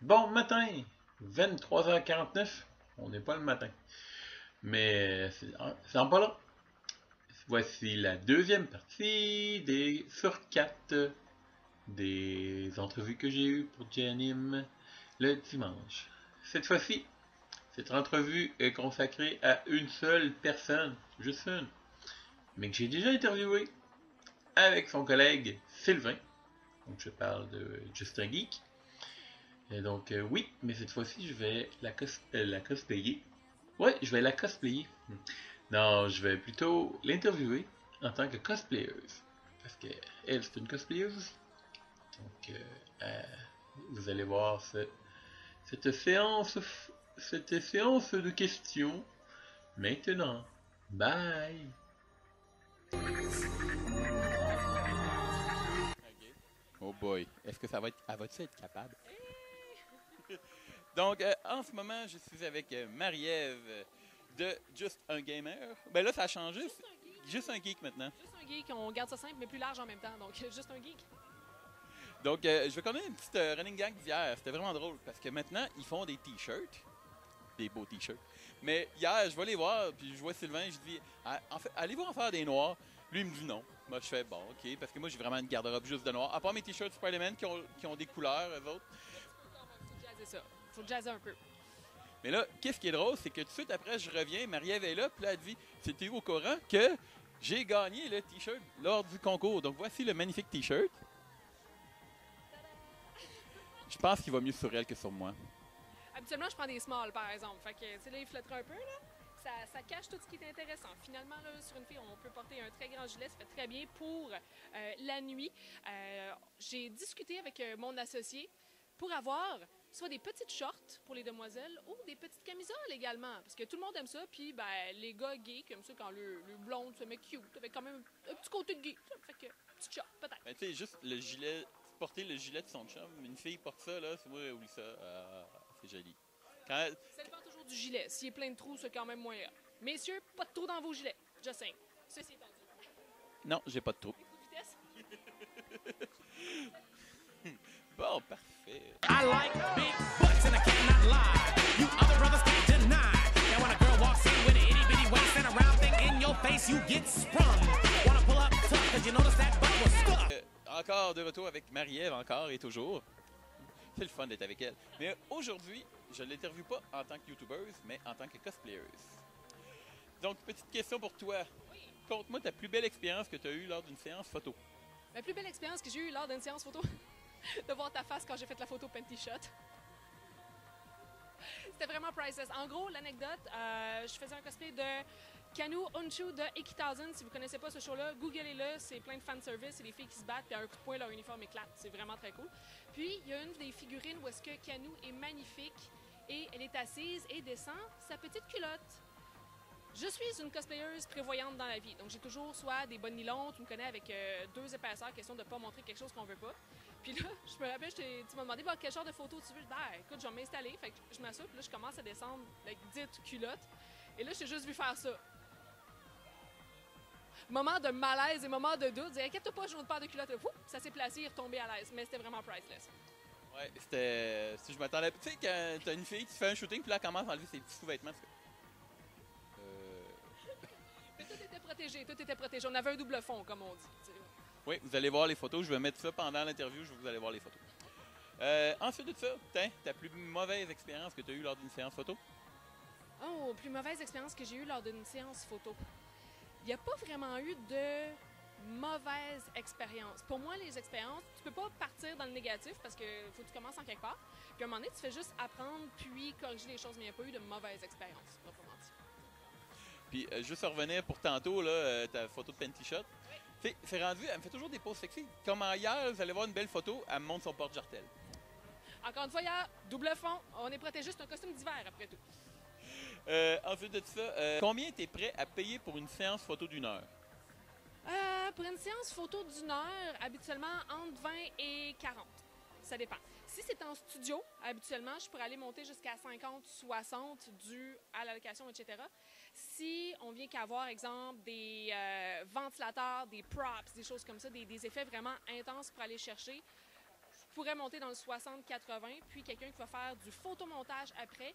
Bon matin, 23h49. On n'est pas le matin. Mais c'est en pas là. Voici la deuxième partie des sur 4 des entrevues que j'ai eues pour Janim le dimanche. Cette fois-ci, cette entrevue est consacrée à une seule personne, juste une, mais que j'ai déjà interviewé avec son collègue Sylvain. Donc je parle de Justin Geek. Et donc oui, mais cette fois-ci je vais la cosplayer. Ouais, je vais la cosplayer. Non, je vais plutôt l'interviewer en tant que cosplayeuse. Parce que elle, c'est une cosplayeuse aussi. Donc, vous allez voir cette séance, cette séance de questions maintenant. Bye! OK. Oh boy. Est-ce que ça va être. Elle va-tu être capable? Donc, en ce moment, je suis avec Marie-Ève de Juste un Gamer. Ben là, ça a changé. Juste C'est un geek. Juste un geek maintenant. Juste un geek, on garde ça simple mais plus large en même temps. Donc, juste un geek. Donc, je vais connaître une petite running gang d'hier. C'était vraiment drôle parce que maintenant, ils font des t-shirts. Des beaux t-shirts. Mais hier, je vais les voir, puis je vois Sylvain, je dis, en fait, allez-vous en faire des noirs? Lui, il me dit non. Moi, je fais bon, ok, parce que moi, j'ai vraiment une garde-robe juste de noir. À part mes t-shirts Spider-Man qui ont des couleurs, eux autres. Faut jazzer ça. Faut jazzer un peu. Mais là, qu'est-ce qui est drôle, c'est que tout de suite après, je reviens, Marie-Ève est là, puis là, elle dit, c'était au courant que j'ai gagné le t-shirt lors du concours. Donc, voici le magnifique t-shirt. Je pense qu'il va mieux sur elle que sur moi. Habituellement, je prends des smalls, par exemple. Fait que, tu sais, là, il flottera un peu, là. Ça cache tout ce qui est intéressant. Finalement, là, sur une fille, on peut porter un très grand gilet. Ça fait très bien pour la nuit. J'ai discuté avec mon associé pour avoir soit des petites shorts pour les demoiselles ou des petites camisoles également. Parce que tout le monde aime ça. Puis, ben, les gars gays, comme ça, quand le blonde se met cute, avec quand même un petit côté de gay. Fait que, petite short, peut-être. Ben, tu sais, juste le gilet, porter le gilet de son chum. Une fille porte ça, là, c'est moi, oublie ça. C'est joli. Quand, Ça dépend toujours du gilet. S'il est plein de trous, c'est quand même moins grave. Messieurs, pas de trous dans vos gilets. Just saying. Ceci étant dit. Non, j'ai pas de trou. Vitesse. Bon, parfait. I like big butts and I cannot lie. You other brothers can't deny. Now when a girl walks in with an itty bitty waist and a round thing in your face, you get sprung. Wanna pull up tough cause you notice that butt was stuck. Encore de retour avec Marie-Ève, encore et toujours. C'est le fun d'être avec elle. Mais aujourd'hui, je ne l'interviewe pas en tant que youtubeuse, mais en tant que cosplayeuse. Donc, petite question pour toi. Conte-moi ta plus belle expérience que tu as eue lors d'une séance photo. La plus belle expérience que j'ai eue lors d'une séance photo, de voir ta face quand j'ai fait la photo Panty Shot. C'était vraiment priceless. En gros, l'anecdote, je faisais un cosplay de Kanu Honshu de X-1000. Si vous connaissez pas ce show-là, googlez-le. C'est plein de fanservice. C'est des filles qui se battent, puis à un coup de poing, leur uniforme éclate. C'est vraiment très cool. Puis, il y a une des figurines où est-ce que Kanu est magnifique et elle est assise et descend sa petite culotte. Je suis une cosplayeuse prévoyante dans la vie. Donc, j'ai toujours soit des bonnes nylons, tu me connais, avec deux épaisseurs, question de ne pas montrer quelque chose qu'on veut pas. Puis là, je me rappelle, tu m'as demandé quel genre de photo tu veux. Ben, écoute, je vais m'installer. Fait que je m'assois, puis là, je commence à descendre avec dite culotte. Et là, j'ai juste vu faire ça. Moment de malaise et moment de doute. Dire, inquiète-toi pas, j'ai une autre paire de culottes. Fou, ça s'est placé, il est retombé à l'aise. Mais c'était vraiment priceless. Ouais, c'était. Si je m'attendais. Tu sais, quand t'as une fille qui fait un shooting, puis là, elle commence à enlever ses petits sous-vêtements. Mais tout était protégé, tout était protégé. On avait un double fond, comme on dit. T'sais. Oui, vous allez voir les photos. Je vais mettre ça pendant l'interview. Vous allez voir les photos. Ensuite de ça, ta plus mauvaise expérience que tu as eue lors d'une séance photo? Oh, plus mauvaise expérience que j'ai eue lors d'une séance photo. Il n'y a pas vraiment eu de mauvaise expérience. Pour moi, les expériences, tu peux pas partir dans le négatif parce que faut que tu commences en quelque part. Puis à un moment donné, tu fais juste apprendre puis corriger les choses, mais il n'y a pas eu de mauvaise expérience, proprement dit. Puis, juste revenir pour tantôt, là, ta photo de Panty Shot. Oui. C'est rendu, elle me fait toujours des poses sexy. Comme hier, vous allez voir une belle photo, elle me montre son porte-jartel. Encore une fois, il y a double fond. On est protégé, c'est un costume d'hiver après tout. Ensuite de ça, combien tu es prêt à payer pour une séance photo d'une heure? Pour une séance photo d'une heure, habituellement entre 20 et 40. Ça dépend. Si c'est en studio, habituellement, je pourrais aller monter jusqu'à 50, 60 dû à la location, etc. Si on vient qu'avoir, exemple, des ventilateurs, des props, des choses comme ça, des effets vraiment intenses pour aller chercher, pourrait monter dans le 60-80, puis quelqu'un qui va faire du photomontage après.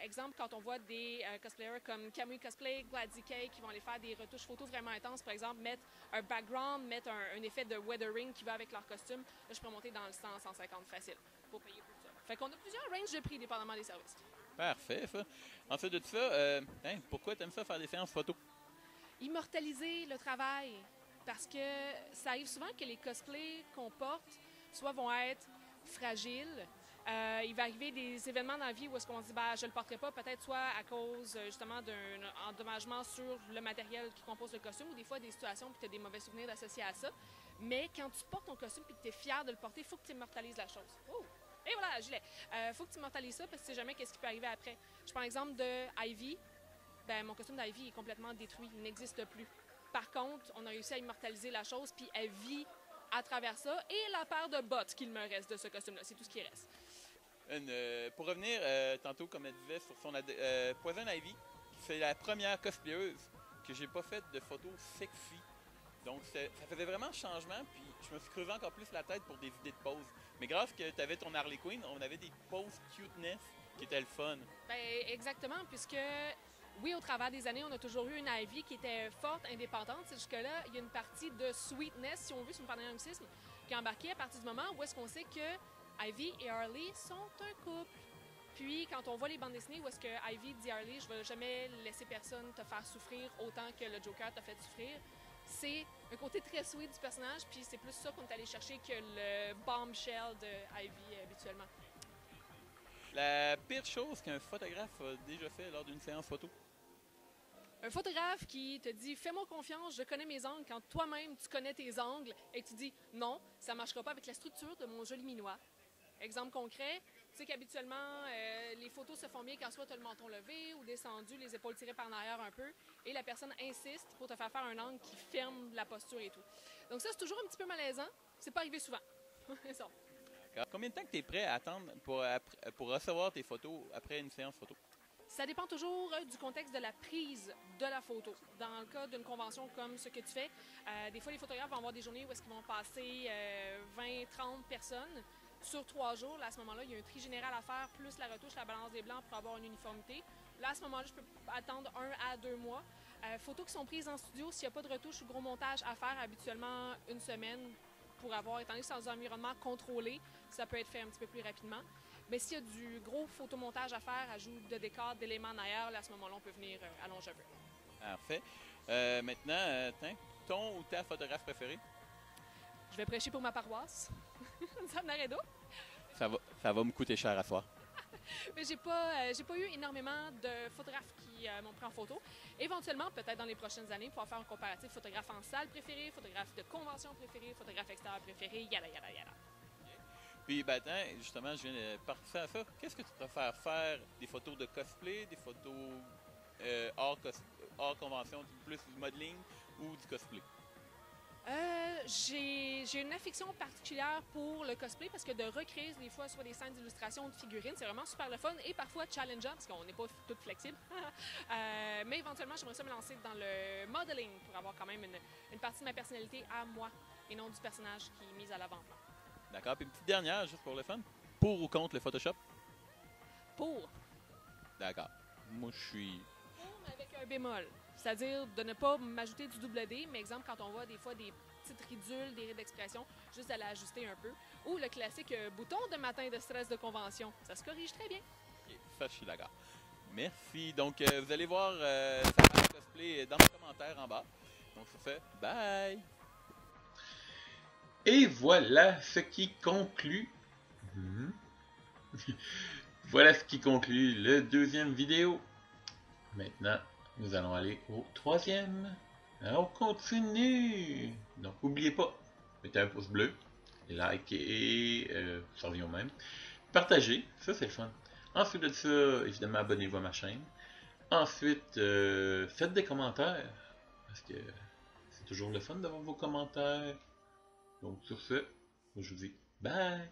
Exemple, quand on voit des cosplayers comme Kamui Cosplay, GladZK, qui vont aller faire des retouches photos vraiment intenses, par exemple, mettre un background, mettre un effet de weathering qui va avec leur costume, là, je pourrais monter dans le 100-150 facile pour payer pour ça. Fait qu'on a plusieurs ranges de prix, dépendamment des services. Parfait, ça. Ensuite de ça, pourquoi tu aimes ça faire des séances photos? Immortaliser le travail, parce que ça arrive souvent que les cosplays qu'on porte soit vont être fragiles. Il va arriver des événements dans la vie où est-ce qu'on se dit je ne le porterai pas, peut-être soit à cause justement d'un endommagement sur le matériel qui compose le costume ou des fois des situations où tu as des mauvais souvenirs associés à ça. Mais quand tu portes ton costume et que tu es fier de le porter, il faut que tu immortalises la chose. Oh! Et voilà, gilet. Faut que tu immortalises ça parce que tu sais jamais qu'est-ce qui peut arriver après. Je prends l'exemple de Ivy. Ben, mon costume d'Ivy est complètement détruit, il n'existe plus. Par contre, on a réussi à immortaliser la chose, puis elle vit à travers ça, et la paire de bottes qu'il me reste de ce costume-là, c'est tout ce qui reste. Pour revenir tantôt, comme elle disait, sur son Poison Ivy, c'est la première cosplayeuse que j'ai pas faite de photos sexy. Donc ça faisait vraiment changement, puis je me suis creusé encore plus la tête pour des idées de poses. Mais grâce que tu avais ton Harley Quinn, on avait des poses cuteness qui étaient le fun. Ben, exactement, puisque oui, au travers des années, on a toujours eu une Ivy qui était forte, indépendante. C'est jusque-là, il y a une partie de sweetness, si on veut, sur le paradoxisme, qui est embarquée à partir du moment où est-ce qu'on sait que Ivy et Harley sont un couple. Puis, quand on voit les bandes dessinées où est-ce que Ivy dit Harley, je ne vais jamais laisser personne te faire souffrir autant que le Joker t'a fait souffrir. C'est un côté très sweet du personnage, puis c'est plus ça qu'on est allé chercher que le bombshell de Ivy habituellement. La pire chose qu'un photographe a déjà fait lors d'une séance photo? Un photographe qui te dit « Fais-moi confiance, je connais mes angles », quand toi-même tu connais tes angles et que tu dis « Non, ça ne marchera pas avec la structure de mon joli minois ». Exemple concret, tu sais qu'habituellement, les photos se font bien quand soit tu as le menton levé ou descendu, les épaules tirées par en arrière un peu, et la personne insiste pour te faire faire un angle qui ferme la posture et tout. Donc ça, c'est toujours un petit peu malaisant. C'est pas arrivé souvent. Ça. Combien de temps que tu es prêt à attendre pour recevoir tes photos après une séance photo? Ça dépend toujours du contexte de la prise de la photo. Dans le cas d'une convention comme ce que tu fais, des fois, les photographes vont avoir des journées où est-ce qu'ils vont passer 20-30 personnes sur 3 jours. Là, à ce moment-là, il y a un tri général à faire, plus la retouche, la balance des blancs pour avoir une uniformité. Là, à ce moment-là, je peux attendre 1 à 2 mois. Photos qui sont prises en studio, s'il n'y a pas de retouche ou gros montage à faire, habituellement 1 semaine pour avoir, étant donné que c'est dans un environnement contrôlé, ça peut être fait un petit peu plus rapidement. Mais s'il y a du gros photomontage à faire, ajout de décors, d'éléments en arrière, là, à ce moment-là, on peut venir allonger un peu. Parfait. Maintenant, ton ou ta photographe préférée? Je vais prêcher pour ma paroisse. Ça en arrête d'eau. Ça va me coûter cher à soir. Mais j'ai pas eu énormément de photographes qui m'ont pris en photo. Éventuellement, peut-être dans les prochaines années, pour faire un comparatif photographe en salle préféré, photographe de convention préféré, photographe extérieur préféré, yada yada yada. Puis, justement, je viens de partir à ça. Qu'est-ce que tu préfères faire? Des photos de cosplay, des photos hors convention, plus du modeling ou du cosplay? J'ai une affection particulière pour le cosplay parce que de recréer des fois soit des scènes d'illustration ou de figurines, c'est vraiment super le fun et parfois challengeant parce qu'on n'est pas toutes flexibles. Mais éventuellement, j'aimerais ça me lancer dans le modeling pour avoir quand même une partie de ma personnalité à moi et non du personnage qui est mise à l'avant-plan. D'accord. Puis une petite dernière, juste pour le fun. Pour ou contre le Photoshop? Pour. D'accord. Moi, je suis... Pour, mais avec un bémol. C'est-à-dire de ne pas m'ajouter du double D, mais exemple, quand on voit des fois des petites ridules, des rides d'expression, juste à l'ajuster un peu. Ou le classique bouton de matin de stress de convention. Ça se corrige très bien. Okay, ça, je suis d'accord. Merci. Donc, vous allez voir Sarah Cosplay dans les commentaires en bas. Donc, sur ce, bye! Et voilà ce qui conclut. Voilà ce qui conclut le deuxième vidéo. Maintenant, nous allons aller au troisième. Alors, on continue. Donc, n'oubliez pas, mettez un pouce bleu, like et ça revient au même. Partagez, ça c'est le fun. Ensuite de ça, évidemment, abonnez-vous à ma chaîne. Ensuite, faites des commentaires, parce que c'est toujours le fun d'avoir vos commentaires. Donc, sur ce, je vous dis bye!